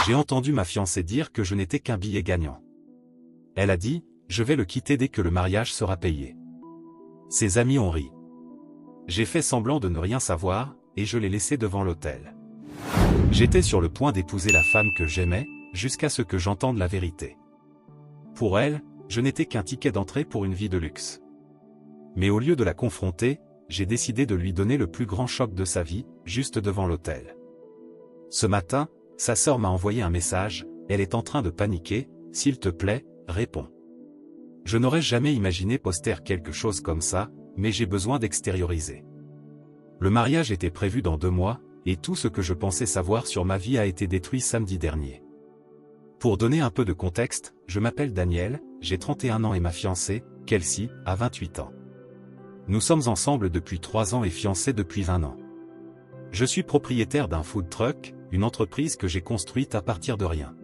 J'ai entendu ma fiancée dire que je n'étais qu'un billet gagnant. Elle a dit, je vais le quitter dès que le mariage sera payé. Ses amis ont ri. J'ai fait semblant de ne rien savoir, et je l'ai laissé devant l'autel. J'étais sur le point d'épouser la femme que j'aimais, jusqu'à ce que j'entende la vérité. Pour elle, je n'étais qu'un ticket d'entrée pour une vie de luxe. Mais au lieu de la confronter, j'ai décidé de lui donner le plus grand choc de sa vie, juste devant l'autel. Ce matin, sa sœur m'a envoyé un message, elle est en train de paniquer, s'il te plaît, réponds. Je n'aurais jamais imaginé poster quelque chose comme ça, mais j'ai besoin d'extérioriser. Le mariage était prévu dans 2 mois, et tout ce que je pensais savoir sur ma vie a été détruit samedi dernier. Pour donner un peu de contexte, je m'appelle Daniel, j'ai 31 ans et ma fiancée, Kelsey, a 28 ans. Nous sommes ensemble depuis 3 ans et fiancés depuis 20 ans. Je suis propriétaire d'un food truck, une entreprise que j'ai construite à partir de rien.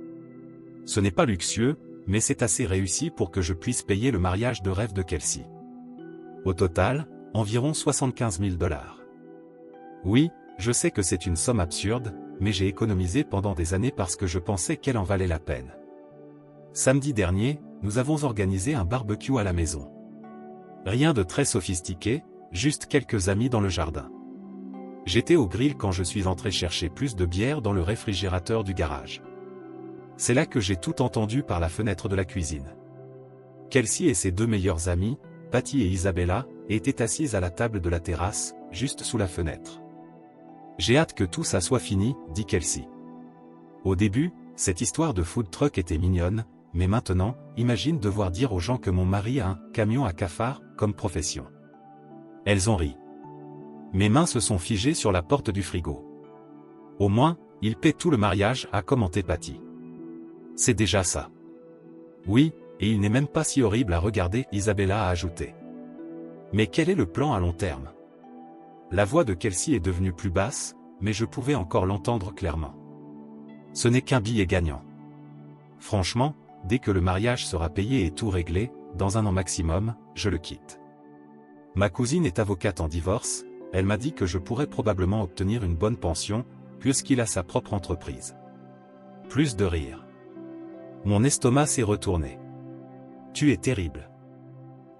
Ce n'est pas luxueux, mais c'est assez réussi pour que je puisse payer le mariage de rêve de Kelsey. Au total, environ 75 000 $. Oui, je sais que c'est une somme absurde, mais j'ai économisé pendant des années parce que je pensais qu'elle en valait la peine. Samedi dernier, nous avons organisé un barbecue à la maison. Rien de très sophistiqué, juste quelques amis dans le jardin. J'étais au grill quand je suis entré chercher plus de bière dans le réfrigérateur du garage. C'est là que j'ai tout entendu par la fenêtre de la cuisine. Kelsey et ses 2 meilleures amies, Patty et Isabella, étaient assises à la table de la terrasse, juste sous la fenêtre. J'ai hâte que tout ça soit fini, dit Kelsey. Au début, cette histoire de food truck était mignonne, mais maintenant, imagine devoir dire aux gens que mon mari a un camion à cafards comme profession. Elles ont ri. Mes mains se sont figées sur la porte du frigo. Au moins, il paie tout le mariage, a commenté Patty. C'est déjà ça. Oui, et il n'est même pas si horrible à regarder, Isabella a ajouté. Mais quel est le plan à long terme? La voix de Kelsey est devenue plus basse, mais je pouvais encore l'entendre clairement. Ce n'est qu'un billet gagnant. Franchement, dès que le mariage sera payé et tout réglé, dans 1 an maximum, je le quitte. Ma cousine est avocate en divorce, elle m'a dit que je pourrais probablement obtenir une bonne pension, puisqu'il a sa propre entreprise. Plus de rire. Mon estomac s'est retourné. Tu es terrible.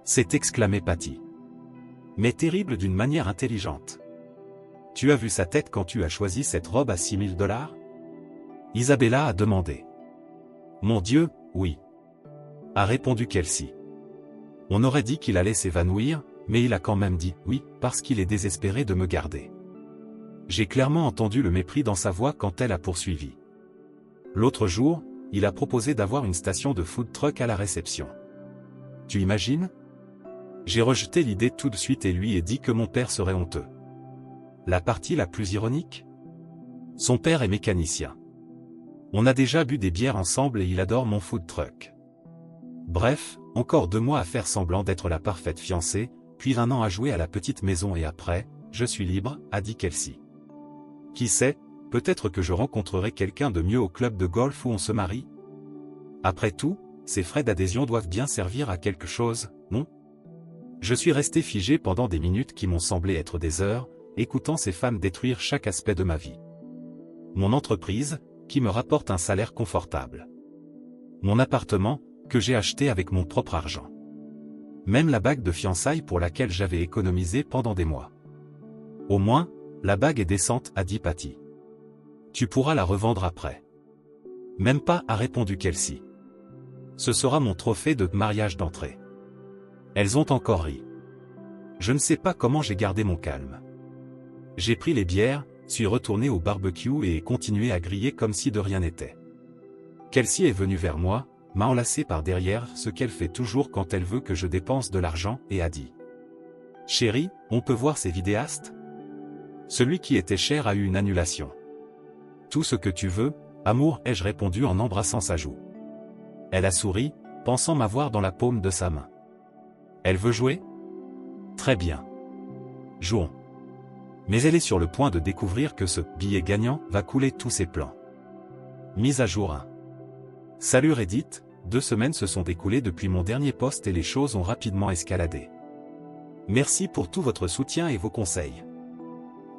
S'est exclamé Patty. Mais terrible d'une manière intelligente. Tu as vu sa tête quand tu as choisi cette robe à 6 000 $? Isabella a demandé. Mon Dieu, oui. A répondu Kelsey. On aurait dit qu'il allait s'évanouir, mais il a quand même dit oui, parce qu'il est désespéré de me garder. J'ai clairement entendu le mépris dans sa voix quand elle a poursuivi. L'autre jour, il a proposé d'avoir une station de food truck à la réception. Tu imagines? J'ai rejeté l'idée tout de suite et lui ai dit que mon père serait honteux. La partie la plus ironique? Son père est mécanicien. On a déjà bu des bières ensemble et il adore mon food truck. Bref, encore 2 mois à faire semblant d'être la parfaite fiancée, puis 1 an à jouer à la petite maison et après, je suis libre, a dit Kelsey. Qui sait, peut-être que je rencontrerai quelqu'un de mieux au club de golf où on se marie? Après tout, ces frais d'adhésion doivent bien servir à quelque chose, non? Je suis resté figé pendant des minutes qui m'ont semblé être des heures, écoutant ces femmes détruire chaque aspect de ma vie. Mon entreprise, qui me rapporte un salaire confortable. Mon appartement, que j'ai acheté avec mon propre argent. Même la bague de fiançailles pour laquelle j'avais économisé pendant des mois. Au moins, la bague est décente, a dit Patty. Tu pourras la revendre après. Même pas, a répondu Kelsey. Ce sera mon trophée de mariage d'entrée. Elles ont encore ri. Je ne sais pas comment j'ai gardé mon calme. J'ai pris les bières, suis retourné au barbecue et ai continué à griller comme si de rien n'était. Kelsey est venue vers moi, m'a enlacé par derrière, ce qu'elle fait toujours quand elle veut que je dépense de l'argent, et a dit. Chérie, on peut voir ces vidéastes? Celui qui était cher a eu une annulation. Tout ce que tu veux, amour, ai-je répondu en embrassant sa joue. Elle a souri, pensant m'avoir dans la paume de sa main. Elle veut jouer? Très bien. Jouons. Mais elle est sur le point de découvrir que ce billet gagnant va couler tous ses plans. Mise à jour 1. Salut Reddit, 2 semaines se sont écoulées depuis mon dernier post et les choses ont rapidement escaladé. Merci pour tout votre soutien et vos conseils.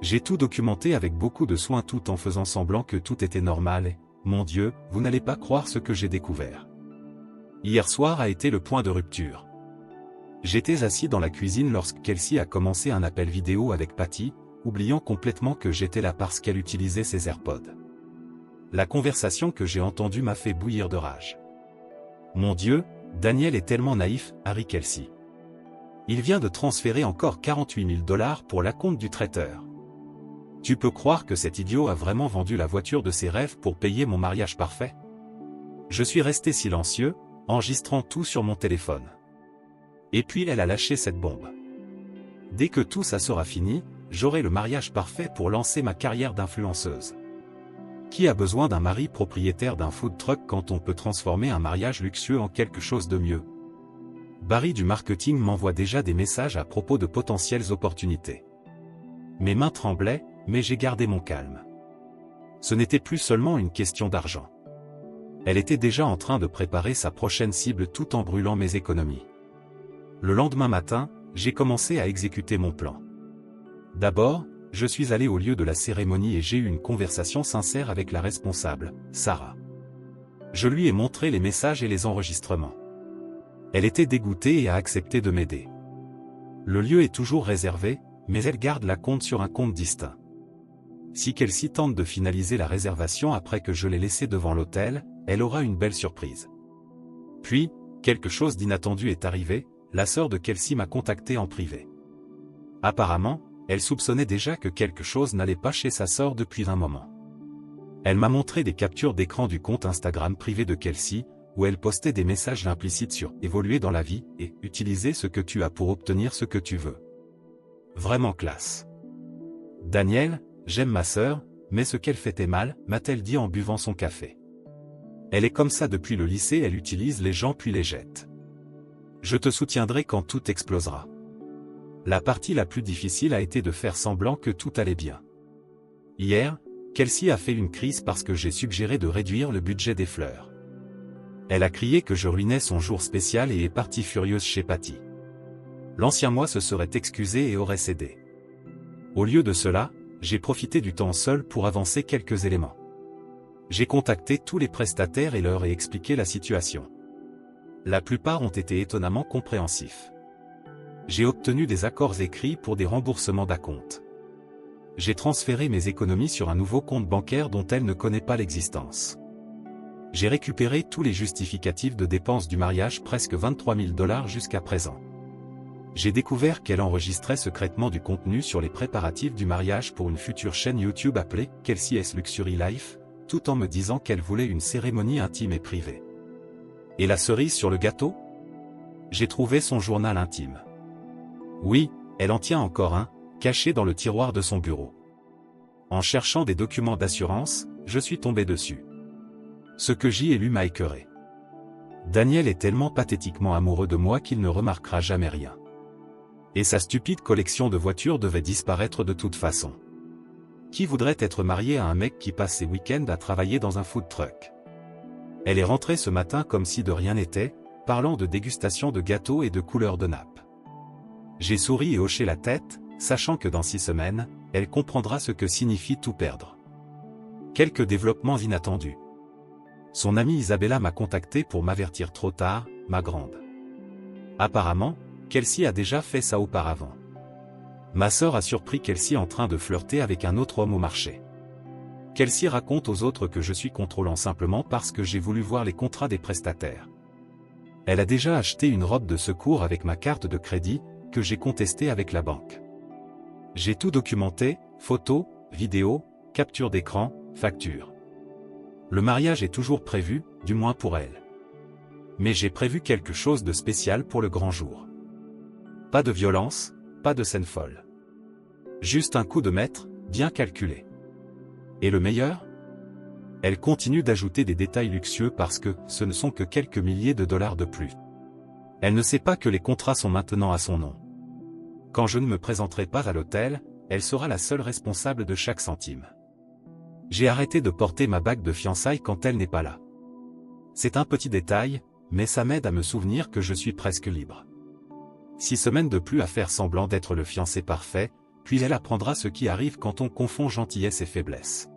J'ai tout documenté avec beaucoup de soin tout en faisant semblant que tout était normal Mon Dieu, vous n'allez pas croire ce que j'ai découvert. Hier soir a été le point de rupture. J'étais assis dans la cuisine lorsque Kelsey a commencé un appel vidéo avec Patty, oubliant complètement que j'étais là parce qu'elle utilisait ses AirPods. La conversation que j'ai entendue m'a fait bouillir de rage. Mon Dieu, Daniel est tellement naïf, a ri Kelsey. Il vient de transférer encore 48 000 $ pour la compte du traiteur. Tu peux croire que cet idiot a vraiment vendu la voiture de ses rêves pour payer mon mariage parfait? Je suis resté silencieux, enregistrant tout sur mon téléphone. Et puis elle a lâché cette bombe. Dès que tout ça sera fini, j'aurai le mariage parfait pour lancer ma carrière d'influenceuse. Qui a besoin d'un mari propriétaire d'un food truck quand on peut transformer un mariage luxueux en quelque chose de mieux? Barry du marketing m'envoie déjà des messages à propos de potentielles opportunités. Mes mains tremblaient, mais j'ai gardé mon calme. Ce n'était plus seulement une question d'argent. Elle était déjà en train de préparer sa prochaine cible tout en brûlant mes économies. Le lendemain matin, j'ai commencé à exécuter mon plan. D'abord, je suis allé au lieu de la cérémonie et j'ai eu une conversation sincère avec la responsable, Sarah. Je lui ai montré les messages et les enregistrements. Elle était dégoûtée et a accepté de m'aider. Le lieu est toujours réservé, mais elle garde la compte sur un compte distinct. Si Kelsey tente de finaliser la réservation après que je l'ai laissée devant l'hôtel, elle aura une belle surprise. Puis, quelque chose d'inattendu est arrivé, la sœur de Kelsey m'a contacté en privé. Apparemment, elle soupçonnait déjà que quelque chose n'allait pas chez sa sœur depuis un moment. Elle m'a montré des captures d'écran du compte Instagram privé de Kelsey, où elle postait des messages implicites sur « évoluer dans la vie » et « utiliser ce que tu as pour obtenir ce que tu veux ». Vraiment classe. Daniel, j'aime ma sœur, mais ce qu'elle fait est mal, m'a-t-elle dit en buvant son café. Elle est comme ça depuis le lycée, elle utilise les gens puis les jette. Je te soutiendrai quand tout explosera. La partie la plus difficile a été de faire semblant que tout allait bien. Hier, Kelsey a fait une crise parce que j'ai suggéré de réduire le budget des fleurs. Elle a crié que je ruinais son jour spécial et est partie furieuse chez Patty. L'ancien moi se serait excusé et aurait cédé. Au lieu de cela, j'ai profité du temps seul pour avancer quelques éléments. J'ai contacté tous les prestataires et leur ai expliqué la situation. La plupart ont été étonnamment compréhensifs. J'ai obtenu des accords écrits pour des remboursements d'acompte. J'ai transféré mes économies sur un nouveau compte bancaire dont elle ne connaît pas l'existence. J'ai récupéré tous les justificatifs de dépenses du mariage, presque 23 000 $ jusqu'à présent. J'ai découvert qu'elle enregistrait secrètement du contenu sur les préparatifs du mariage pour une future chaîne YouTube appelée Kelsey's Luxury Life, tout en me disant qu'elle voulait une cérémonie intime et privée. Et la cerise sur le gâteau? J'ai trouvé son journal intime. Oui, elle en tient encore un, caché dans le tiroir de son bureau. En cherchant des documents d'assurance, je suis tombé dessus. Ce que j'y ai lu m'a écœuré. Daniel est tellement pathétiquement amoureux de moi qu'il ne remarquera jamais rien. Et sa stupide collection de voitures devait disparaître de toute façon. Qui voudrait être marié à un mec qui passe ses week-ends à travailler dans un food truck? Elle est rentrée ce matin comme si de rien n'était, parlant de dégustation de gâteaux et de couleurs de nappe. J'ai souri et hoché la tête, sachant que dans 6 semaines, elle comprendra ce que signifie tout perdre. Quelques développements inattendus. Son amie Isabella m'a contacté pour m'avertir trop tard, ma grande. Apparemment, Kelsey a déjà fait ça auparavant. Ma sœur a surpris Kelsey en train de flirter avec un autre homme au marché. Kelsey raconte aux autres que je suis contrôlant simplement parce que j'ai voulu voir les contrats des prestataires. Elle a déjà acheté une robe de secours avec ma carte de crédit, que j'ai contestée avec la banque. J'ai tout documenté, photos, vidéos, captures d'écran, factures. Le mariage est toujours prévu, du moins pour elle. Mais j'ai prévu quelque chose de spécial pour le grand jour. Pas de violence, pas de scène folle. Juste un coup de maître, bien calculé. Et le meilleur? Elle continue d'ajouter des détails luxueux parce que ce ne sont que quelques milliers de dollars de plus. Elle ne sait pas que les contrats sont maintenant à son nom. Quand je ne me présenterai pas à l'hôtel, elle sera la seule responsable de chaque centime. J'ai arrêté de porter ma bague de fiançailles quand elle n'est pas là. C'est un petit détail, mais ça m'aide à me souvenir que je suis presque libre. 6 semaines de plus à faire semblant d'être le fiancé parfait, puis elle apprendra ce qui arrive quand on confond gentillesse et faiblesse.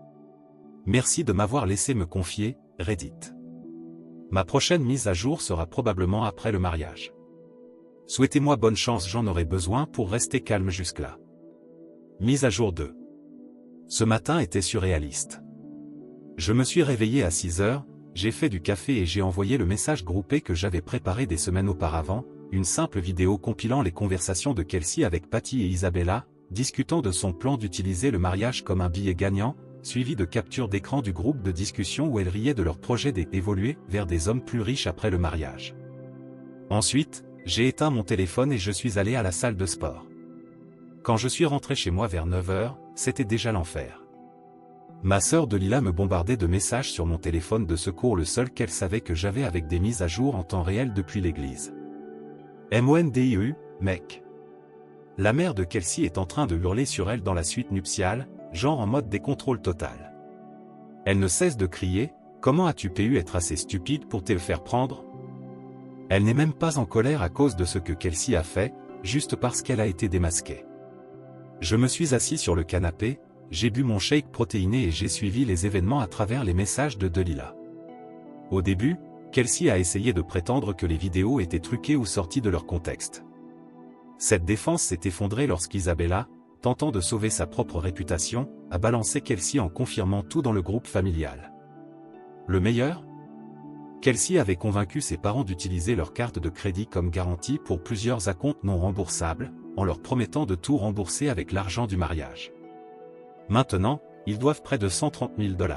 Merci de m'avoir laissé me confier, Reddit. Ma prochaine mise à jour sera probablement après le mariage. Souhaitez-moi bonne chance, j'en aurai besoin pour rester calme jusque-là. Mise à jour 2. Ce matin était surréaliste. Je me suis réveillé à 6 heures, j'ai fait du café et j'ai envoyé le message groupé que j'avais préparé des semaines auparavant, une simple vidéo compilant les conversations de Kelsey avec Patty et Isabella, discutant de son plan d'utiliser le mariage comme un billet gagnant, suivi de captures d'écran du groupe de discussion où elles riaient de leur projet d'évoluer vers des hommes plus riches après le mariage. Ensuite, j'ai éteint mon téléphone et je suis allé à la salle de sport. Quand je suis rentré chez moi vers 9 heures, c'était déjà l'enfer. Ma sœur Delila me bombardait de messages sur mon téléphone de secours, le seul qu'elle savait que j'avais, avec des mises à jour en temps réel depuis l'église. MONDIU, mec. La mère de Kelsey est en train de hurler sur elle dans la suite nuptiale, genre en mode décontrôle total. Elle ne cesse de crier « Comment as-tu pu être assez stupide pour te faire prendre ?» Elle n'est même pas en colère à cause de ce que Kelsey a fait, juste parce qu'elle a été démasquée. Je me suis assis sur le canapé, j'ai bu mon shake protéiné et j'ai suivi les événements à travers les messages de Delila. Au début, Kelsey a essayé de prétendre que les vidéos étaient truquées ou sorties de leur contexte. Cette défense s'est effondrée lorsqu'Isabella, tentant de sauver sa propre réputation, a balancé Kelsey en confirmant tout dans le groupe familial. Le meilleur ? Kelsey avait convaincu ses parents d'utiliser leur carte de crédit comme garantie pour plusieurs acomptes non remboursables, en leur promettant de tout rembourser avec l'argent du mariage. Maintenant, ils doivent près de 130 000 $.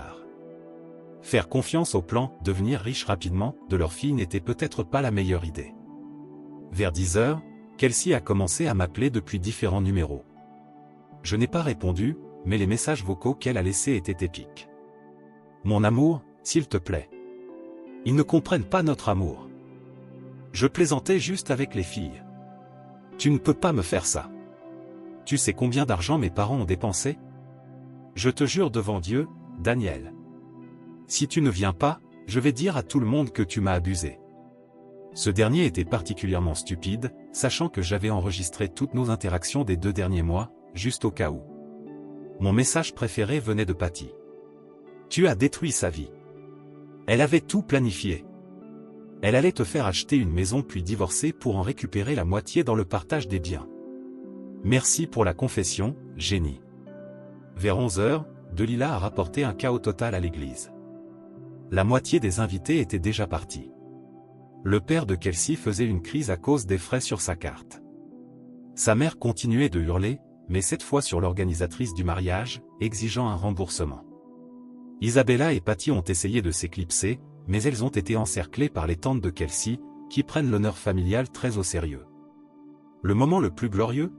Faire confiance au plan « devenir riche rapidement » de leur fille n'était peut-être pas la meilleure idée. Vers 10 heures, Kelsey a commencé à m'appeler depuis différents numéros. Je n'ai pas répondu, mais les messages vocaux qu'elle a laissés étaient épiques. « Mon amour, s'il te plaît. Ils ne comprennent pas notre amour. Je plaisantais juste avec les filles. Tu ne peux pas me faire ça. Tu sais combien d'argent mes parents ont dépensé? Je te jure devant Dieu, Daniel. Si tu ne viens pas, je vais dire à tout le monde que tu m'as abusé. » Ce dernier était particulièrement stupide, sachant que j'avais enregistré toutes nos interactions des 2 derniers mois, juste au cas où. Mon message préféré venait de Patty. « Tu as détruit sa vie. Elle avait tout planifié. Elle allait te faire acheter une maison puis divorcer pour en récupérer la moitié dans le partage des biens. Merci pour la confession, génie. » Vers 11 heures, Delila a rapporté un chaos total à l'église. La moitié des invités étaient déjà partis. Le père de Kelsey faisait une crise à cause des frais sur sa carte. Sa mère continuait de hurler, mais cette fois sur l'organisatrice du mariage, exigeant un remboursement. Isabella et Patty ont essayé de s'éclipser, mais elles ont été encerclées par les tantes de Kelsey, qui prennent l'honneur familial très au sérieux. Le moment le plus glorieux ?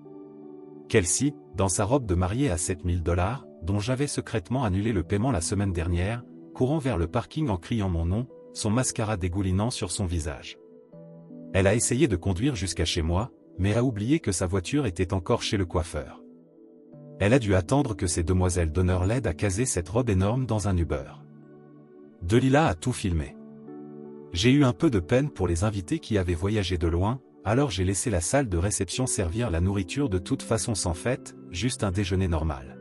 Kelsey, dans sa robe de mariée à 7 000 $, dont j'avais secrètement annulé le paiement la semaine dernière, courant vers le parking en criant mon nom, son mascara dégoulinant sur son visage. Elle a essayé de conduire jusqu'à chez moi, mais a oublié que sa voiture était encore chez le coiffeur. Elle a dû attendre que ses demoiselles d'honneur l'aident à caser cette robe énorme dans un Uber. Delila a tout filmé. J'ai eu un peu de peine pour les invités qui avaient voyagé de loin, alors j'ai laissé la salle de réception servir la nourriture de toute façon sans fête, juste un déjeuner normal.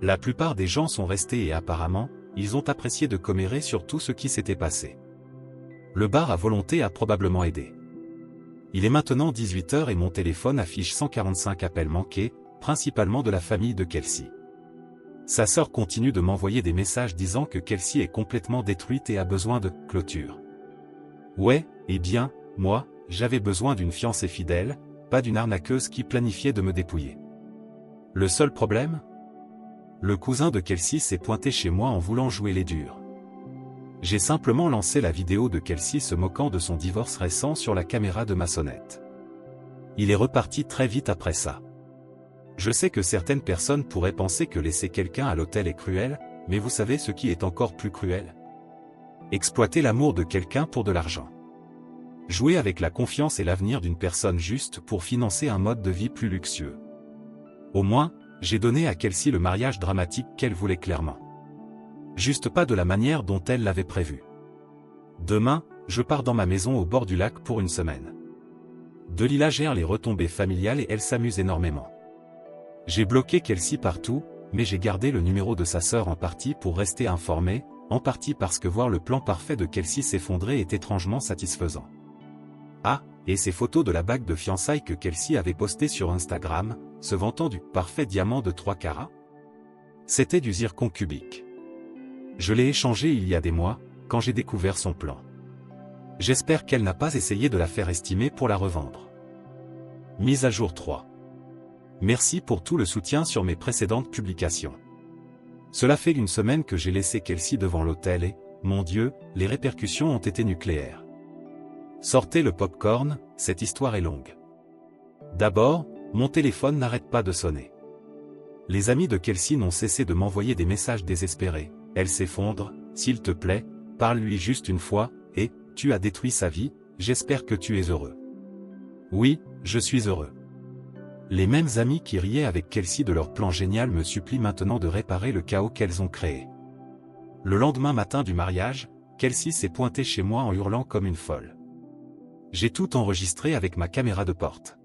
La plupart des gens sont restés et apparemment, ils ont apprécié de commérer sur tout ce qui s'était passé. Le bar à volonté a probablement aidé. Il est maintenant 18 heures et mon téléphone affiche 145 appels manqués, principalement de la famille de Kelsey. Sa sœur continue de m'envoyer des messages disant que Kelsey est complètement détruite et a besoin de clôture. Ouais, eh bien, moi, j'avais besoin d'une fiancée fidèle, pas d'une arnaqueuse qui planifiait de me dépouiller. Le seul problème ? Le cousin de Kelsey s'est pointé chez moi en voulant jouer les durs. J'ai simplement lancé la vidéo de Kelsey se moquant de son divorce récent sur la caméra de ma sonnette. Il est reparti très vite après ça. Je sais que certaines personnes pourraient penser que laisser quelqu'un à l'hôtel est cruel, mais vous savez ce qui est encore plus cruel ? Exploiter l'amour de quelqu'un pour de l'argent. Jouer avec la confiance et l'avenir d'une personne juste pour financer un mode de vie plus luxueux. Au moins, j'ai donné à Kelsey le mariage dramatique qu'elle voulait clairement. Juste pas de la manière dont elle l'avait prévu. Demain, je pars dans ma maison au bord du lac pour une semaine. Delila gère les retombées familiales et elle s'amuse énormément. J'ai bloqué Kelsey partout, mais j'ai gardé le numéro de sa sœur en partie pour rester informé, en partie parce que voir le plan parfait de Kelsey s'effondrer est étrangement satisfaisant. Ah, et ces photos de la bague de fiançailles que Kelsey avait postées sur Instagram, se vantant du parfait diamant de 3 carats? C'était du zircon cubique. Je l'ai échangé il y a des mois, quand j'ai découvert son plan. J'espère qu'elle n'a pas essayé de la faire estimer pour la revendre. Mise à jour 3. Merci pour tout le soutien sur mes précédentes publications. Cela fait une semaine que j'ai laissé Kelsey devant l'hôtel et, mon Dieu, les répercussions ont été nucléaires. Sortez le popcorn, cette histoire est longue. D'abord, mon téléphone n'arrête pas de sonner. Les amis de Kelsey n'ont cessé de m'envoyer des messages désespérés. Elle s'effondre, s'il te plaît, parle-lui juste une fois, et, tu as détruit sa vie, j'espère que tu es heureux. Oui, je suis heureux. Les mêmes amis qui riaient avec Kelsey de leur plan génial me supplient maintenant de réparer le chaos qu'elles ont créé. Le lendemain matin du mariage, Kelsey s'est pointée chez moi en hurlant comme une folle. J'ai tout enregistré avec ma caméra de porte.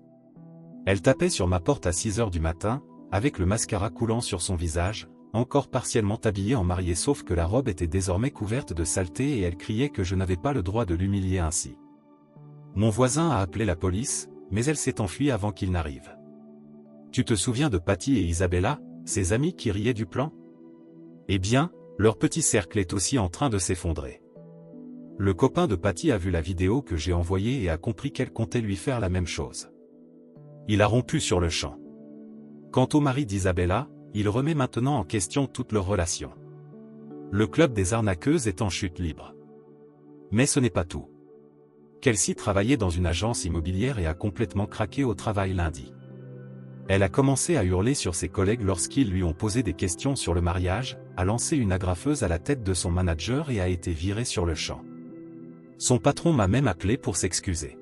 Elle tapait sur ma porte à 6 heures du matin, avec le mascara coulant sur son visage, encore partiellement habillée en mariée sauf que la robe était désormais couverte de saleté et elle criait que je n'avais pas le droit de l'humilier ainsi. Mon voisin a appelé la police, mais elle s'est enfuie avant qu'il n'arrive. Tu te souviens de Patty et Isabella, ses amis qui riaient du plan? Eh bien, leur petit cercle est aussi en train de s'effondrer. Le copain de Patty a vu la vidéo que j'ai envoyée et a compris qu'elle comptait lui faire la même chose. Il a rompu sur le champ. Quant au mari d'Isabella, il remet maintenant en question toute leur relation. Le club des arnaqueuses est en chute libre. Mais ce n'est pas tout. Kelsey travaillait dans une agence immobilière et a complètement craqué au travail lundi. Elle a commencé à hurler sur ses collègues lorsqu'ils lui ont posé des questions sur le mariage, a lancé une agrafeuse à la tête de son manager et a été virée sur le champ. Son patron m'a même appelé pour s'excuser.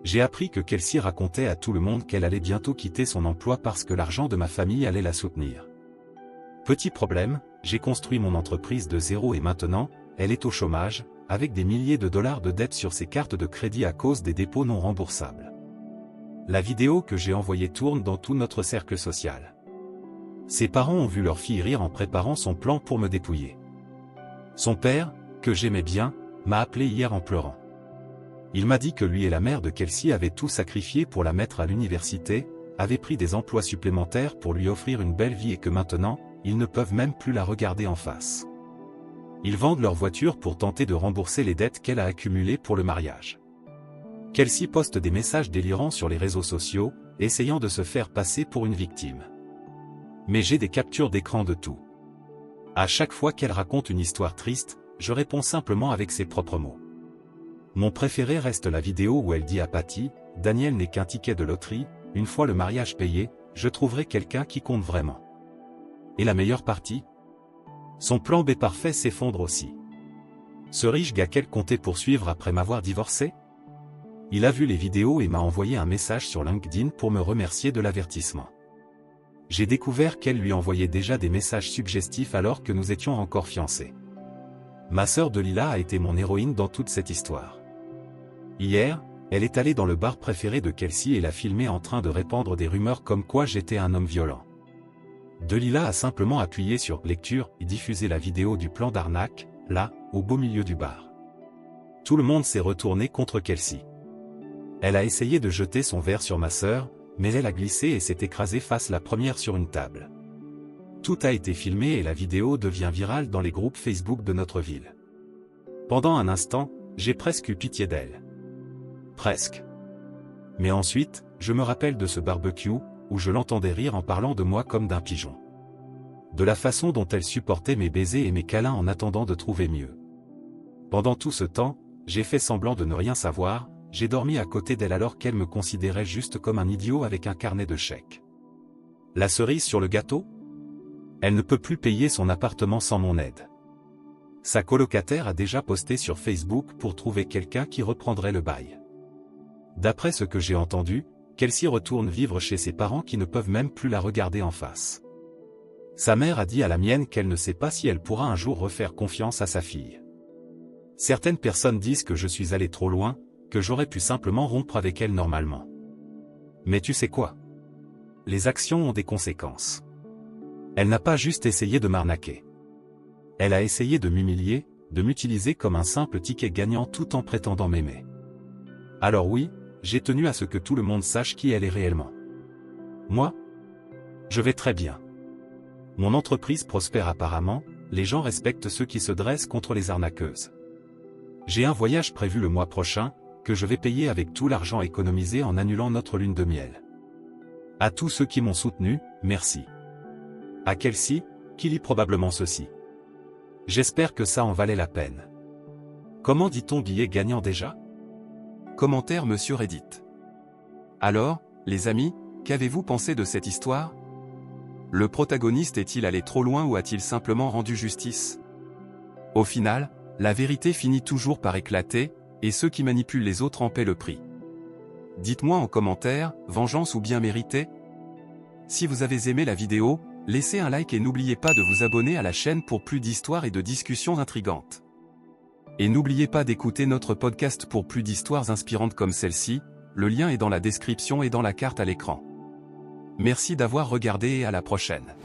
J'ai appris que Kelsey racontait à tout le monde qu'elle allait bientôt quitter son emploi parce que l'argent de ma famille allait la soutenir. Petit problème, j'ai construit mon entreprise de zéro et maintenant, elle est au chômage, avec des milliers de dollars de dettes sur ses cartes de crédit à cause des dépôts non remboursables. La vidéo que j'ai envoyée tourne dans tout notre cercle social. Ses parents ont vu leur fille rire en préparant son plan pour me dépouiller. Son père, que j'aimais bien, m'a appelé hier en pleurant. Il m'a dit que lui et la mère de Kelsey avaient tout sacrifié pour la mettre à l'université, avaient pris des emplois supplémentaires pour lui offrir une belle vie et que maintenant, ils ne peuvent même plus la regarder en face. Ils vendent leur voiture pour tenter de rembourser les dettes qu'elle a accumulées pour le mariage. Kelsey poste des messages délirants sur les réseaux sociaux, essayant de se faire passer pour une victime. Mais j'ai des captures d'écran de tout. À chaque fois qu'elle raconte une histoire triste, je réponds simplement avec ses propres mots. Mon préféré reste la vidéo où elle dit à Patty, « Daniel n'est qu'un ticket de loterie, une fois le mariage payé, je trouverai quelqu'un qui compte vraiment. » Et la meilleure partie? Son plan B parfait s'effondre aussi. Ce riche gars qu'elle comptait poursuivre après m'avoir divorcé? Il a vu les vidéos et m'a envoyé un message sur LinkedIn pour me remercier de l'avertissement. J'ai découvert qu'elle lui envoyait déjà des messages suggestifs alors que nous étions encore fiancés. Ma sœur Delila a été mon héroïne dans toute cette histoire. Hier, elle est allée dans le bar préféré de Kelsey et l'a filmé en train de répandre des rumeurs comme quoi j'étais un homme violent. Delila a simplement appuyé sur « Lecture » et diffusé la vidéo du plan d'arnaque, là, au beau milieu du bar. Tout le monde s'est retourné contre Kelsey. Elle a essayé de jeter son verre sur ma sœur, mais elle a glissé et s'est écrasée face la première sur une table. Tout a été filmé et la vidéo devient virale dans les groupes Facebook de notre ville. Pendant un instant, j'ai presque eu pitié d'elle. Presque. Mais ensuite, je me rappelle de ce barbecue, où je l'entendais rire en parlant de moi comme d'un pigeon. De la façon dont elle supportait mes baisers et mes câlins en attendant de trouver mieux. Pendant tout ce temps, j'ai fait semblant de ne rien savoir, j'ai dormi à côté d'elle alors qu'elle me considérait juste comme un idiot avec un carnet de chèques. La cerise sur le gâteau? Elle ne peut plus payer son appartement sans mon aide. Sa colocataire a déjà posté sur Facebook pour trouver quelqu'un qui reprendrait le bail. D'après ce que j'ai entendu, Kelsey retourne vivre chez ses parents qui ne peuvent même plus la regarder en face. Sa mère a dit à la mienne qu'elle ne sait pas si elle pourra un jour refaire confiance à sa fille. Certaines personnes disent que je suis allé trop loin, que j'aurais pu simplement rompre avec elle normalement. Mais tu sais quoi? Les actions ont des conséquences. Elle n'a pas juste essayé de m'arnaquer. Elle a essayé de m'humilier, de m'utiliser comme un simple ticket gagnant tout en prétendant m'aimer. Alors oui, j'ai tenu à ce que tout le monde sache qui elle est réellement. Moi, je vais très bien. Mon entreprise prospère apparemment, les gens respectent ceux qui se dressent contre les arnaqueuses. J'ai un voyage prévu le mois prochain, que je vais payer avec tout l'argent économisé en annulant notre lune de miel. À tous ceux qui m'ont soutenu, merci. À Kelsey, qui lit probablement ceci. J'espère que ça en valait la peine. Comment dit-on billet gagnant déjà? Commentaire Monsieur Reddit. Alors, les amis, qu'avez-vous pensé de cette histoire? Le protagoniste est-il allé trop loin ou a-t-il simplement rendu justice? Au final, la vérité finit toujours par éclater, et ceux qui manipulent les autres en paient le prix. Dites-moi en commentaire, vengeance ou bien méritée? Si vous avez aimé la vidéo, laissez un like et n'oubliez pas de vous abonner à la chaîne pour plus d'histoires et de discussions intrigantes. Et n'oubliez pas d'écouter notre podcast pour plus d'histoires inspirantes comme celle-ci, le lien est dans la description et dans la carte à l'écran. Merci d'avoir regardé et à la prochaine.